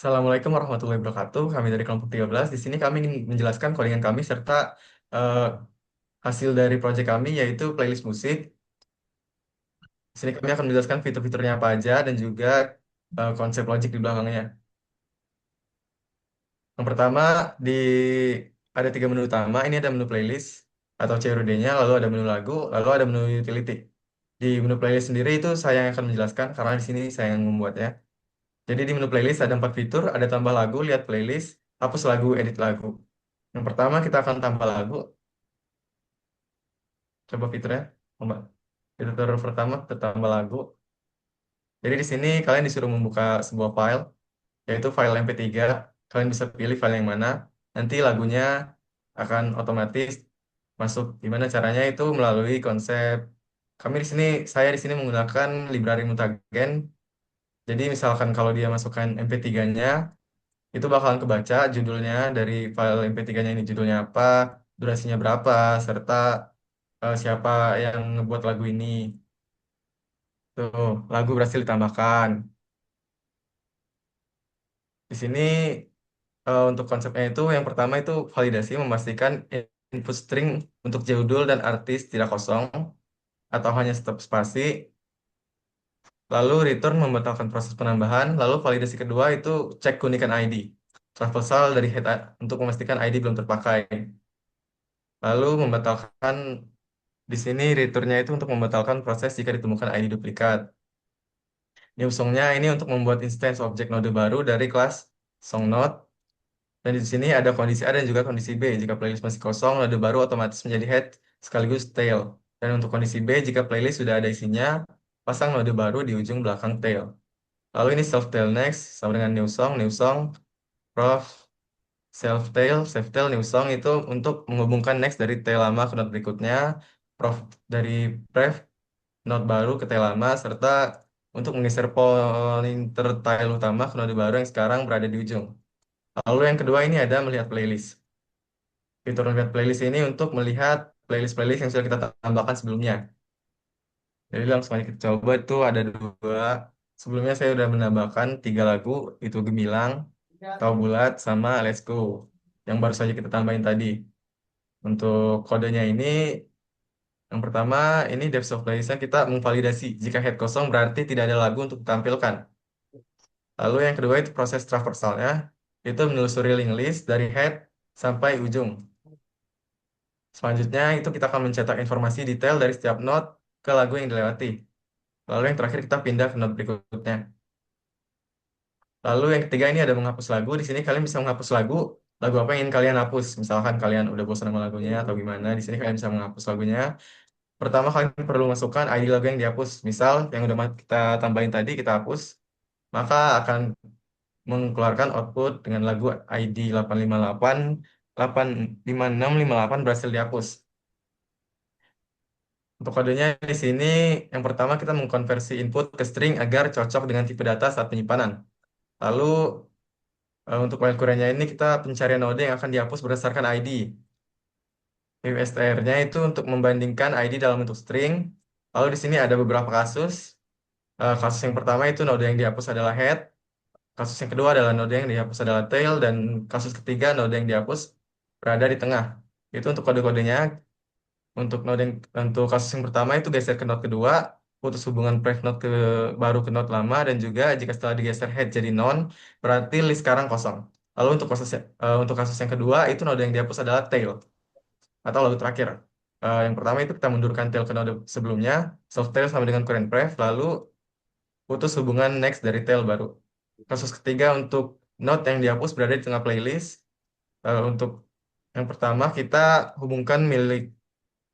Assalamualaikum warahmatullahi wabarakatuh. Kami dari kelompok 13. Di sini kami ingin menjelaskan codingan kami serta eh, hasil dari proyek kami yaitu playlist musik. Di sini kami akan menjelaskan fitur-fiturnya apa aja dan juga konsep logik di belakangnya. Yang pertama di ada tiga menu utama. Ini ada menu playlist atau CRUD-nya, lalu ada menu lagu, lalu ada menu utility. Di menu playlist sendiri itu saya yang akan menjelaskan karena di sini saya yang membuatnya. Jadi di menu playlist ada empat fitur, ada tambah lagu, lihat playlist, hapus lagu, edit lagu. Yang pertama kita akan tambah lagu. Coba fiturnya, Mbak. Fitur pertama kita tambah lagu. Jadi di sini kalian disuruh membuka sebuah file, yaitu file MP3. Kalian bisa pilih file yang mana. Nanti lagunya akan otomatis masuk. Gimana caranya itu melalui konsep. Kami di sini, saya di sini menggunakan library Mutagen. Jadi misalkan kalau dia masukkan MP3-nya, itu bakalan kebaca judulnya dari file MP3-nya ini judulnya apa, durasinya berapa, serta siapa yang ngebuat lagu ini. Tuh, lagu berhasil ditambahkan. Di sini untuk konsepnya itu yang pertama itu validasi memastikan input string untuk judul dan artis tidak kosong atau hanya stop spasi. Lalu return membatalkan proses penambahan. Lalu validasi kedua itu cek keunikan ID. Traversal dari head untuk memastikan ID belum terpakai. Lalu membatalkan di sini returnnya itu untuk membatalkan proses jika ditemukan ID duplikat. New songnya ini untuk membuat instance objek node baru dari kelas song node. Dan di sini ada kondisi A dan juga kondisi B. Jika playlist masih kosong, node baru otomatis menjadi head sekaligus tail. Dan untuk kondisi B, jika playlist sudah ada isinya, pasang node baru di ujung belakang tail. Lalu ini self tail next, sama dengan new song, prof, self tail, new song itu untuk menghubungkan next dari tail lama ke node berikutnya, prof dari pref, node baru ke tail lama, serta untuk menggeser pointer tail utama ke node baru yang sekarang berada di ujung. Lalu yang kedua ini ada melihat playlist. Fitur melihat playlist ini untuk melihat playlist-playlist yang sudah kita tambahkan sebelumnya. Jadi langsung aja kita coba itu ada dua. Sebelumnya saya sudah menambahkan tiga lagu, itu Gemilang, Tahu Bulat, sama Let's Go. Yang baru saja kita tambahin tadi. Untuk kodenya ini, yang pertama ini depth of playlist kita memvalidasi. Jika head kosong berarti tidak ada lagu untuk ditampilkan. Lalu yang kedua itu proses traversalnya. Itu menelusuri link list dari head sampai ujung. Selanjutnya itu kita akan mencetak informasi detail dari setiap note ke lagu yang dilewati. Lalu yang terakhir kita pindah ke note berikutnya. Lalu yang ketiga ini ada menghapus lagu. Di sini kalian bisa menghapus lagu apa yang ingin kalian hapus. Misalkan kalian udah bosan sama lagunya atau gimana, di sini kalian bisa menghapus lagunya. Pertama kalian perlu masukkan ID lagu yang dihapus. Misal yang udah kita tambahin tadi kita hapus, maka akan mengeluarkan output dengan lagu ID 858 85658 berhasil dihapus. Untuk kodenya di sini, yang pertama kita mengkonversi input ke string agar cocok dengan tipe data saat penyimpanan. Lalu untuk file query-nya ini kita pencarian node yang akan dihapus berdasarkan ID. USTR-nya itu untuk membandingkan ID dalam bentuk string. Lalu di sini ada beberapa kasus. Kasus yang pertama itu node yang dihapus adalah head. Kasus yang kedua adalah node yang dihapus adalah tail. Dan kasus ketiga node yang dihapus berada di tengah. Itu untuk kode-kodenya. Untuk kasus yang pertama itu geser ke node kedua, putus hubungan prev node ke baru ke node lama dan juga jika setelah digeser head jadi non, berarti list sekarang kosong. Lalu untuk kasus yang kedua itu node yang dihapus adalah tail atau lalu terakhir. Yang pertama itu kita mundurkan tail ke node sebelumnya, self tail sama dengan current prev, lalu putus hubungan next dari tail baru. Kasus ketiga untuk node yang dihapus berada di tengah playlist. Untuk yang pertama kita hubungkan milik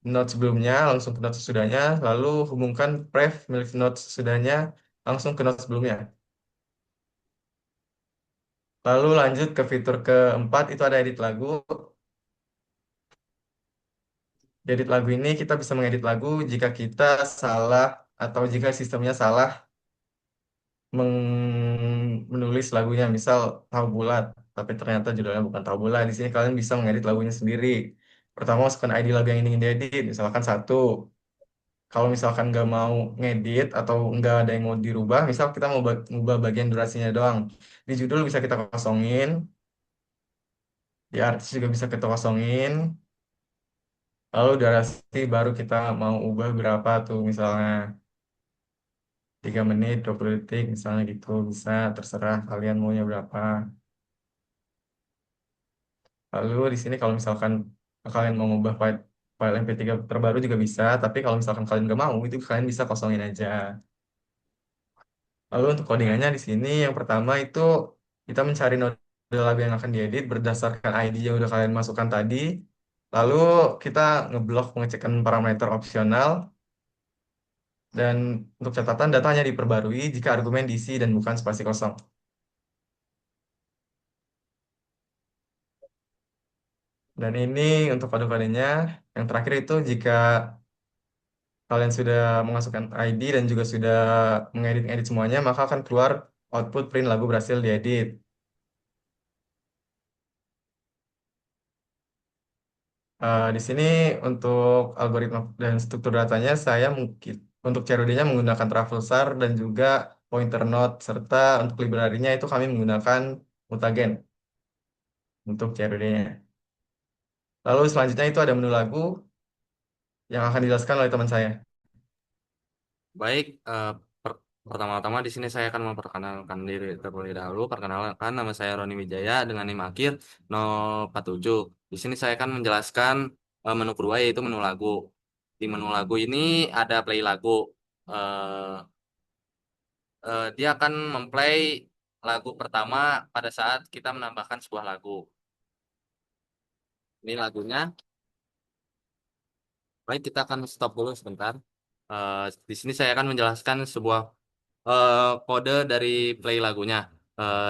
note sebelumnya langsung ke note sesudahnya, lalu hubungkan pref milik note sesudahnya langsung ke note sebelumnya. Lalu lanjut ke fitur keempat itu ada edit lagu. Di edit lagu ini kita bisa mengedit lagu jika kita salah atau jika sistemnya salah menulis lagunya, misal tahu bulat, tapi ternyata judulnya bukan tahu bulat. Di sini kalian bisa mengedit lagunya sendiri. Pertama masukkan ID lagu yang ingin diedit, misalkan satu. kalau misalkan nggak mau ngedit atau nggak ada yang mau dirubah, misal kita mau ngubah bagian durasinya doang. Di judul bisa kita kosongin, di artis juga bisa kita kosongin. Lalu durasi baru kita mau ubah berapa tuh misalnya 3 menit, 20 detik misalnya gitu. Bisa terserah kalian maunya berapa. Lalu di sini kalau misalkan kalian mau ngubah file MP3 terbaru juga bisa, tapi kalau misalkan kalian nggak mau, itu kalian bisa kosongin aja. Lalu untuk codingannya di sini yang pertama itu kita mencari node lagu yang akan diedit berdasarkan ID yang udah kalian masukkan tadi. Lalu kita ngeblok pengecekan parameter opsional dan untuk catatan data hanya diperbarui jika argumen diisi dan bukan spasi kosong. Dan ini untuk kode-kodenya. Yang terakhir itu jika kalian sudah memasukkan ID dan juga sudah mengedit-edit semuanya, maka akan keluar output print lagu berhasil diedit. Di sini untuk algoritma dan struktur datanya, saya mungkin untuk CRUD-nya menggunakan traversar dan juga pointer node, serta untuk library-nya itu kami menggunakan mutagen untuk CRUD-nya. Lalu selanjutnya itu ada menu lagu yang akan dijelaskan oleh teman saya. Baik, pertama-tama di sini saya akan memperkenalkan diri terlebih dahulu. Perkenalkan, nama saya Roni Wijaya dengan NIM akhir 047. Di sini saya akan menjelaskan menu kedua yaitu menu lagu. Di menu lagu ini ada play lagu. Eh, dia akan memplay lagu pertama pada saat kita menambahkan sebuah lagu. Ini lagunya. Baik, kita akan stop dulu sebentar. Di sini saya akan menjelaskan sebuah kode dari play lagunya.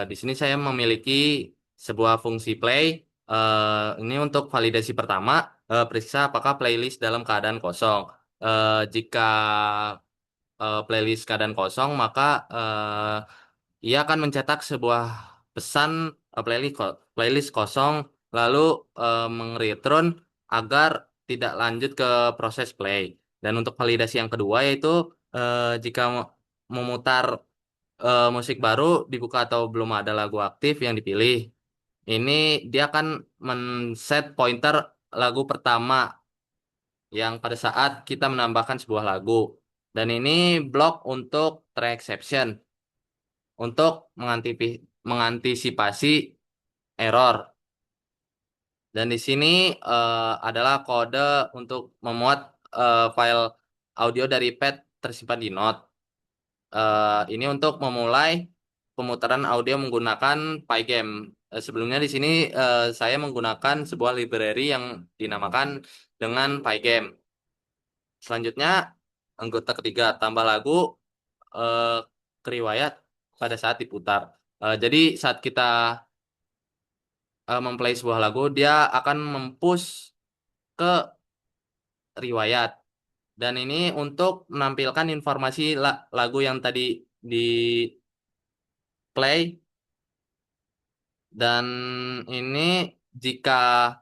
Di sini saya memiliki sebuah fungsi play. Ini untuk validasi pertama, periksa apakah playlist dalam keadaan kosong. Jika playlist keadaan kosong, maka ia akan mencetak sebuah pesan playlist kosong, lalu mengreturn agar tidak lanjut ke proses play. Dan untuk validasi yang kedua yaitu jika memutar musik baru dibuka atau belum ada lagu aktif yang dipilih, ini dia akan men-set pointer lagu pertama yang pada saat kita menambahkan sebuah lagu. Dan ini blok untuk track exception untuk mengantisipasi error. Dan di sini adalah kode untuk memuat file audio dari pad tersimpan di Note. Ini untuk memulai pemutaran audio menggunakan Pygame. Sebelumnya di sini saya menggunakan sebuah library yang dinamakan dengan Pygame. Selanjutnya, anggota ketiga tambah lagu eh, keriwayat pada saat diputar. Jadi saat kita memplay sebuah lagu, dia akan mempush ke riwayat. Dan ini untuk menampilkan informasi lagu yang tadi di play. Dan ini jika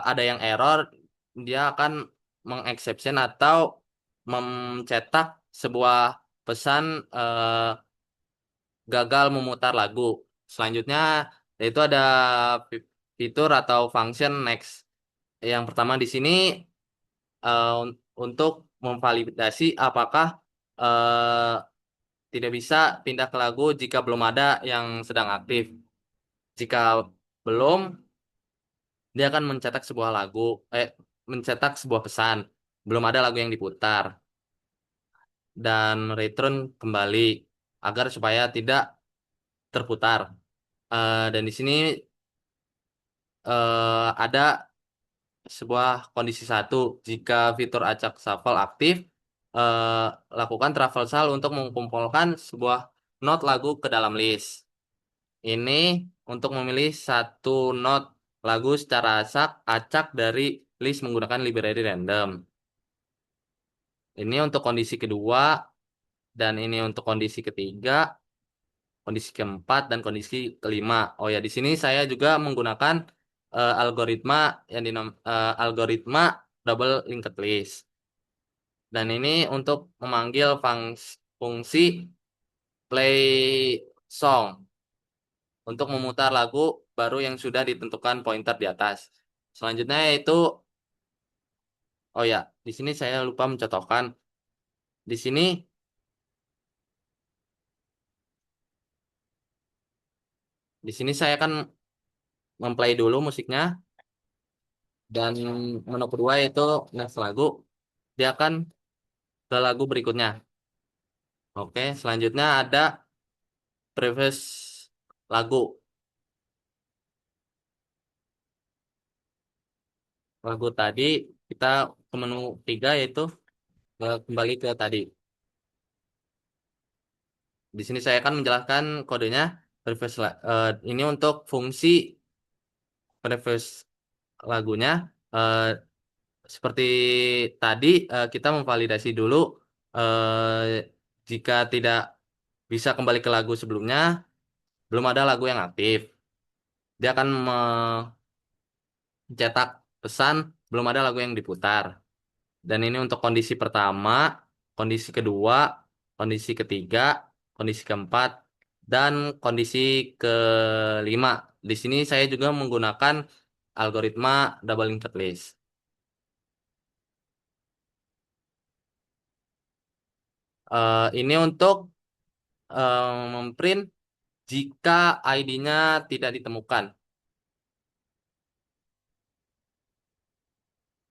ada yang error, dia akan mengexception atau mencetak sebuah pesan gagal memutar lagu. Selanjutnya, yaitu ada fitur atau function next. Yang pertama di sini untuk memvalidasi apakah eh, tidak bisa pindah ke lagu jika belum ada yang sedang aktif. Jika belum, dia akan mencetak sebuah pesan. Belum ada lagu yang diputar dan return kembali agar supaya tidak terputar. Dan di sini ada sebuah kondisi satu. Jika fitur acak shuffle aktif, eh, lakukan traversal untuk mengumpulkan sebuah not lagu ke dalam list. Ini untuk memilih satu not lagu secara acak dari list menggunakan library random. Ini untuk kondisi kedua, dan ini untuk kondisi ketiga, kondisi keempat, dan kondisi kelima. Oh ya, di sini saya juga menggunakan algoritma algoritma double linked list. Dan ini untuk memanggil fungsi play song untuk memutar lagu baru yang sudah ditentukan pointer di atas. Selanjutnya yaitu, oh ya, di sini saya lupa mencontohkan. Di sini, di sini saya akan memplay dulu musiknya dan menu kedua yaitu next lagu. Dia akan ke lagu berikutnya. Oke, selanjutnya ada previous lagu. Lagu tadi kita ke menu tiga yaitu kembali ke tadi. Di sini saya akan menjelaskan kodenya. Ini untuk fungsi previous lagunya. Eh, Seperti tadi kita memvalidasi dulu jika tidak bisa kembali ke lagu sebelumnya, belum ada lagu yang aktif. Dia akan mencetak pesan belum ada lagu yang diputar. Dan ini untuk kondisi pertama, kondisi kedua, kondisi ketiga, kondisi keempat, dan kondisi kelima. Di sini saya juga menggunakan algoritma double linked list. Ini untuk memprint jika ID-nya tidak ditemukan.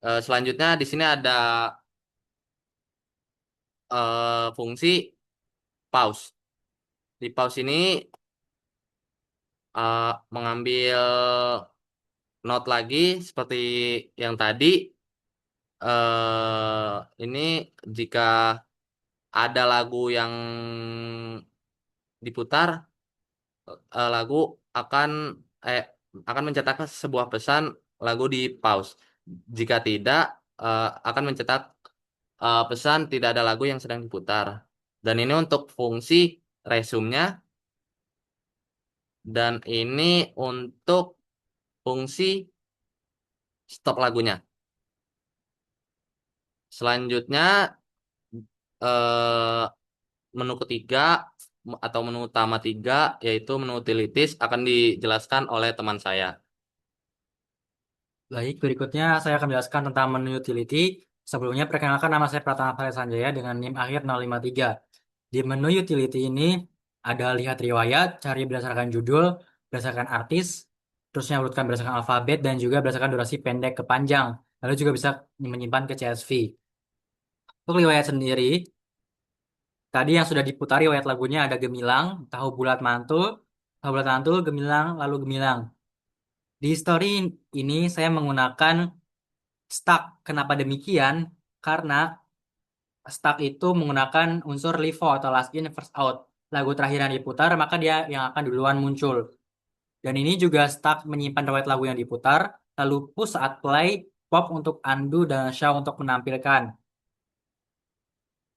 Selanjutnya di sini ada fungsi pause. Di pause ini mengambil note lagi seperti yang tadi. Ini jika ada lagu yang diputar, lagu akan eh akan mencetak sebuah pesan lagu di pause. Jika tidak, akan mencetak pesan tidak ada lagu yang sedang diputar. Dan ini untuk fungsi resume-nya dan ini untuk fungsi stop lagunya. Selanjutnya eh, menu ketiga atau menu utama tiga yaitu menu utilities akan dijelaskan oleh teman saya. Baik, berikutnya saya akan menjelaskan tentang menu utility. Sebelumnya, perkenalkan nama saya Pratama Farid Sanjaya dengan NIM akhir 053. Di menu utility ini ada lihat riwayat, cari berdasarkan judul, berdasarkan artis, terusnya urutkan berdasarkan alfabet, dan juga berdasarkan durasi pendek ke panjang. Lalu juga bisa menyimpan ke CSV. Untuk riwayat sendiri, tadi yang sudah diputar riwayat lagunya ada Gemilang, Tahu Bulat Mantul, Gemilang, lalu Gemilang. Di story ini saya menggunakan stuck. Kenapa demikian? Karena stuck itu menggunakan unsur LIFO atau last in first out. Lagu terakhir yang diputar maka dia yang akan duluan muncul. Dan ini juga stuck menyimpan riwayat lagu yang diputar, lalu push saat play, pop untuk undo dan show untuk menampilkan.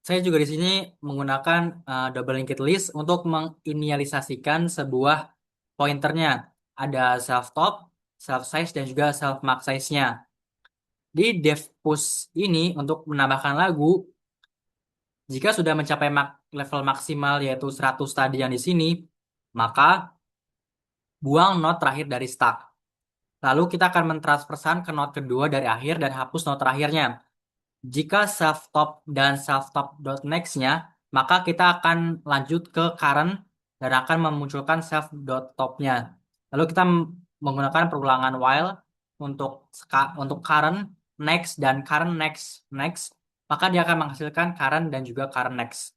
Saya juga di sini menggunakan double linked list untuk menginisialisasikan sebuah pointernya. Ada self top, self size dan juga self max size-nya. Di dev push ini untuk menambahkan lagu, jika sudah mencapai level maksimal yaitu 100 tadi yang di sini, maka buang not terakhir dari stack. Lalu kita akan mentransfersan ke not kedua dari akhir dan hapus not terakhirnya. Jika self top dan self top dot next-nya, maka kita akan lanjut ke current dan akan memunculkan self dot top-nya. Lalu kita menggunakan perulangan while untuk current next dan current next next, maka dia akan menghasilkan current dan juga current next.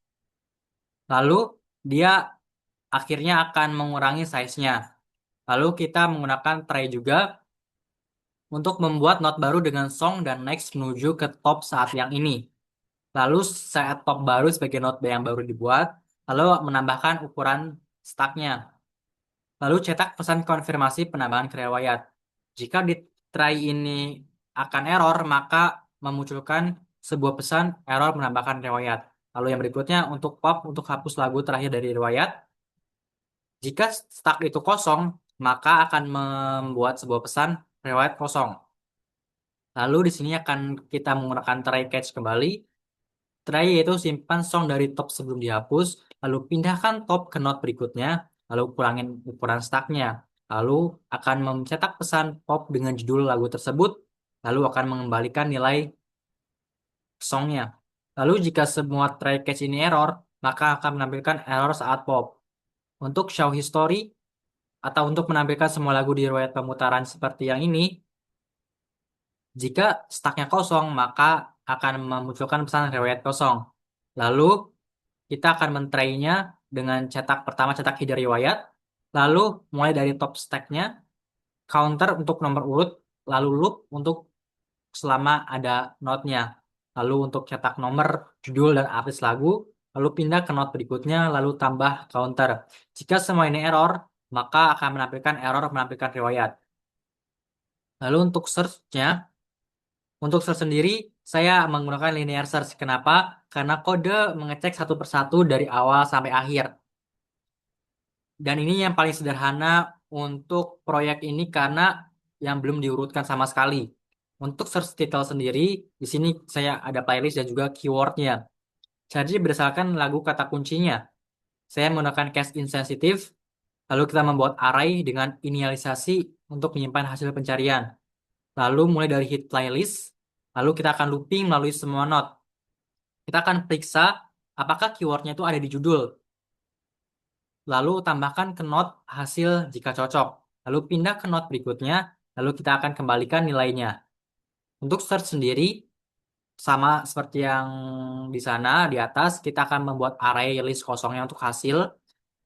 Lalu dia akhirnya akan mengurangi size-nya. Lalu kita menggunakan try juga untuk membuat not baru dengan song dan next menuju ke top saat yang ini. Lalu set top baru sebagai not yang baru dibuat, lalu menambahkan ukuran stacknya. Lalu cetak pesan konfirmasi penambahan ke riwayat. Jika di try ini akan error, maka memunculkan sebuah pesan error menambahkan riwayat. Lalu yang berikutnya untuk pop untuk hapus lagu terakhir dari riwayat. Jika stack itu kosong, maka akan membuat sebuah pesan riwayat kosong. Lalu di sini akan kita menggunakan try catch kembali try yaitu simpan song dari top sebelum dihapus, lalu pindahkan top ke note berikutnya, lalu kurangin ukuran stacknya. Lalu akan mencetak pesan pop dengan judul lagu tersebut, lalu akan mengembalikan nilai songnya. Lalu jika semua try catch ini error, maka akan menampilkan error saat pop. Untuk show history atau untuk menampilkan semua lagu di riwayat pemutaran seperti yang ini, jika stucknya kosong, maka akan memunculkan pesan riwayat kosong. Lalu kita akan mentraynya dengan pertama cetak header riwayat, lalu mulai dari top stacknya, counter untuk nomor urut, lalu loop untuk selama ada notnya. Lalu untuk cetak nomor, judul, dan artis lagu, lalu pindah ke not berikutnya, lalu tambah counter. Jika semua ini error, maka akan menampilkan error menampilkan riwayat. Lalu untuk search-nya, untuk search sendiri, saya menggunakan linear search. Kenapa? Karena kode mengecek satu persatu dari awal sampai akhir. Dan ini yang paling sederhana untuk proyek ini karena yang belum diurutkan sama sekali. Untuk search title sendiri, di sini saya ada playlist dan juga keywordnya. Jadi berdasarkan lagu kata kuncinya, saya menggunakan case insensitive, lalu kita membuat array dengan inisialisasi untuk menyimpan hasil pencarian. Lalu mulai dari hit playlist, lalu kita akan looping melalui semua note. Kita akan periksa apakah keywordnya itu ada di judul. Lalu tambahkan ke note hasil jika cocok. Lalu pindah ke note berikutnya, lalu kita akan kembalikan nilainya. Untuk search sendiri, sama seperti yang di sana, di atas, kita akan membuat array list kosongnya untuk hasil.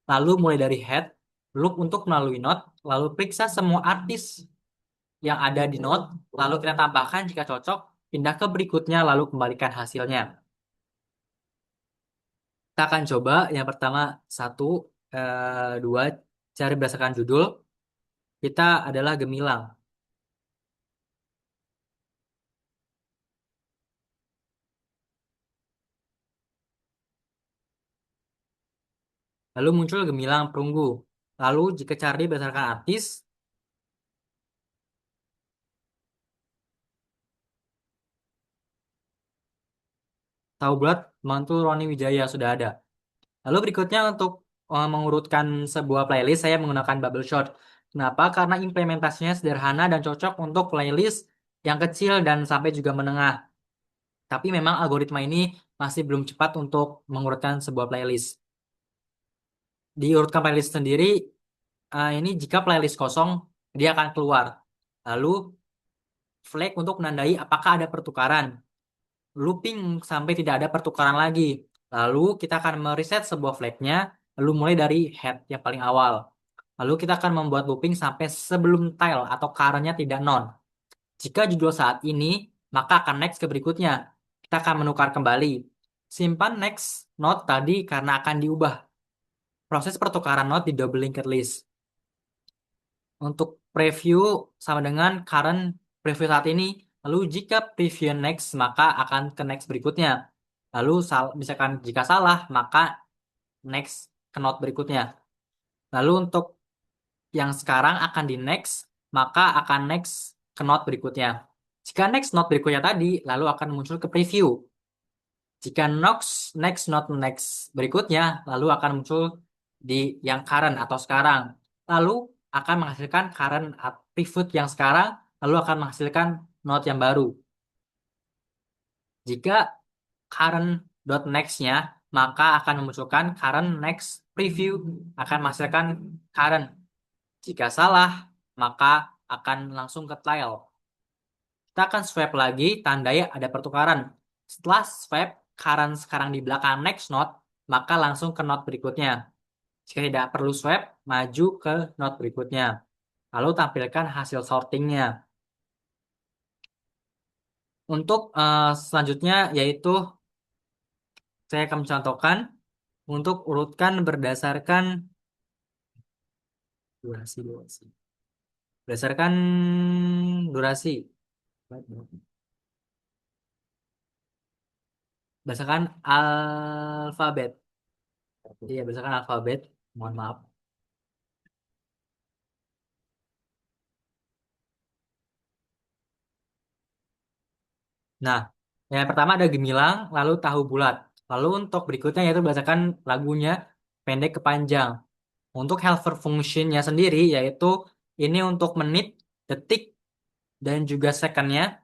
Lalu mulai dari head, loop untuk melalui note, lalu periksa semua artis yang ada di note, lalu kita tambahkan jika cocok, pindah ke berikutnya, lalu kembalikan hasilnya. Kita akan coba yang pertama, satu, dua, cari berdasarkan judul. Kita adalah gemilang. Lalu muncul gemilang perunggu. Lalu jika cari berdasarkan artis, tahu bulat mantul Roni Wijaya sudah ada. Lalu berikutnya untuk mengurutkan sebuah playlist, saya menggunakan bubble shot. Kenapa? Karena implementasinya sederhana dan cocok untuk playlist yang kecil dan sampai juga menengah. Tapi memang algoritma ini masih belum cepat untuk mengurutkan sebuah playlist. Diurutkan playlist sendiri, ini jika playlist kosong, dia akan keluar. Lalu flag untuk menandai apakah ada pertukaran. Looping sampai tidak ada pertukaran lagi. Lalu kita akan mereset sebuah flagnya, lalu mulai dari head yang paling awal. Lalu kita akan membuat looping sampai sebelum tile atau current-nya tidak non. Jika judul saat ini, maka akan next ke berikutnya. Kita akan menukar kembali. Simpan next node tadi karena akan diubah. Proses pertukaran node di double linked list. Untuk preview sama dengan current preview saat ini. Lalu jika preview next, maka akan ke next berikutnya. Lalu misalkan jika salah, maka next ke node berikutnya. Lalu untuk yang sekarang akan di next, maka akan next ke node berikutnya. Jika next node berikutnya tadi, lalu akan muncul ke preview. Jika next node next berikutnya, lalu akan muncul di yang current atau sekarang. Lalu akan menghasilkan current preview yang sekarang, lalu akan menghasilkan node yang baru. Jika current dot next-nya, maka akan memunculkan current next preview, akan menghasilkan current. Jika salah, maka akan langsung ke tile. Kita akan swipe lagi, tandai ada pertukaran. Setelah swipe, current sekarang di belakang next node, maka langsung ke node berikutnya. Jika tidak perlu swipe, maju ke node berikutnya. Lalu tampilkan hasil sortingnya. Untuk selanjutnya yaitu saya akan mencontohkan untuk urutkan berdasarkan durasi. Berdasarkan durasi. Berdasarkan alfabet. Iya, berdasarkan alfabet. Mohon maaf. Nah, Yang pertama ada gemilang, lalu tahu bulat. Lalu untuk berikutnya yaitu berdasarkan lagunya pendek ke panjang. Untuk helper functionnya sendiri yaitu ini untuk menit, detik, dan juga secondnya.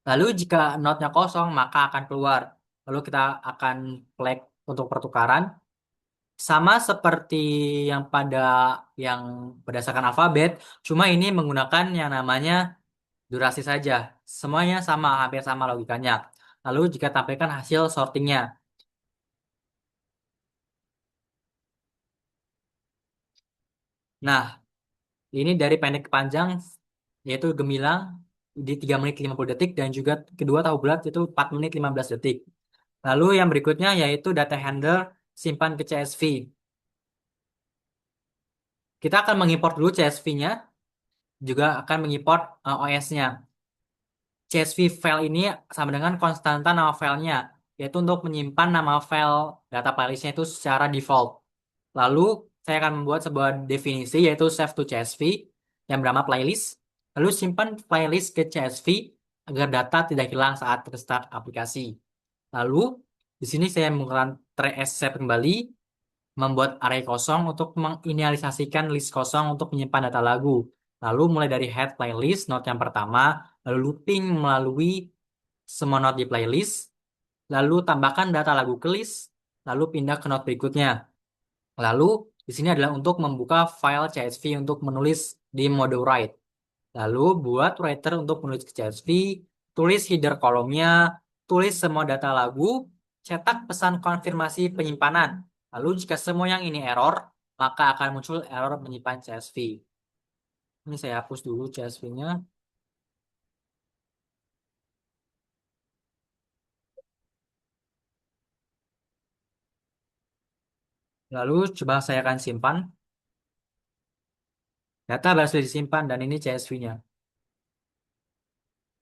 Lalu jika notnya kosong maka akan keluar. Lalu kita akan flag untuk pertukaran. Sama seperti yang berdasarkan alfabet, cuma ini menggunakan yang namanya durasi saja. Semuanya sama, hampir sama logikanya. Lalu jika tampilkan hasil sortingnya. Nah, ini dari pendek ke panjang, yaitu gemilang di 3 menit 50 detik, dan juga kedua tahu bulat itu 4 menit 15 detik. Lalu yang berikutnya yaitu data handler simpan ke CSV. Kita akan mengimport dulu CSV-nya, juga akan mengimport OS-nya. CSV file ini sama dengan konstanta nama filenya, yaitu untuk menyimpan nama file data playlistnya itu secara default. Lalu saya akan membuat sebuah definisi yaitu save to CSV yang bernama playlist. Lalu simpan playlist ke CSV agar data tidak hilang saat restart aplikasi. Lalu di sini saya menggunakan try as save kembali, membuat array kosong untuk menginisialisasikan list kosong untuk menyimpan data lagu. Lalu mulai dari head playlist, node yang pertama, lalu looping melalui semua node di playlist, lalu tambahkan data lagu ke list, lalu pindah ke node berikutnya. Lalu di sini adalah untuk membuka file CSV untuk menulis di mode write. Lalu buat writer untuk menulis ke CSV, tulis header kolomnya, tulis semua data lagu, cetak pesan konfirmasi penyimpanan. Lalu jika semua yang ini error, maka akan muncul error menyimpan CSV. Ini saya hapus dulu CSV-nya. Lalu coba saya akan simpan. Data berhasil disimpan dan ini CSV-nya.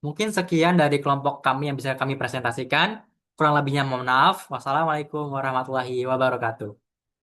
Mungkin sekian dari kelompok kami yang bisa kami presentasikan. Kurang lebihnya mohon maaf. Wassalamualaikum warahmatullahi wabarakatuh.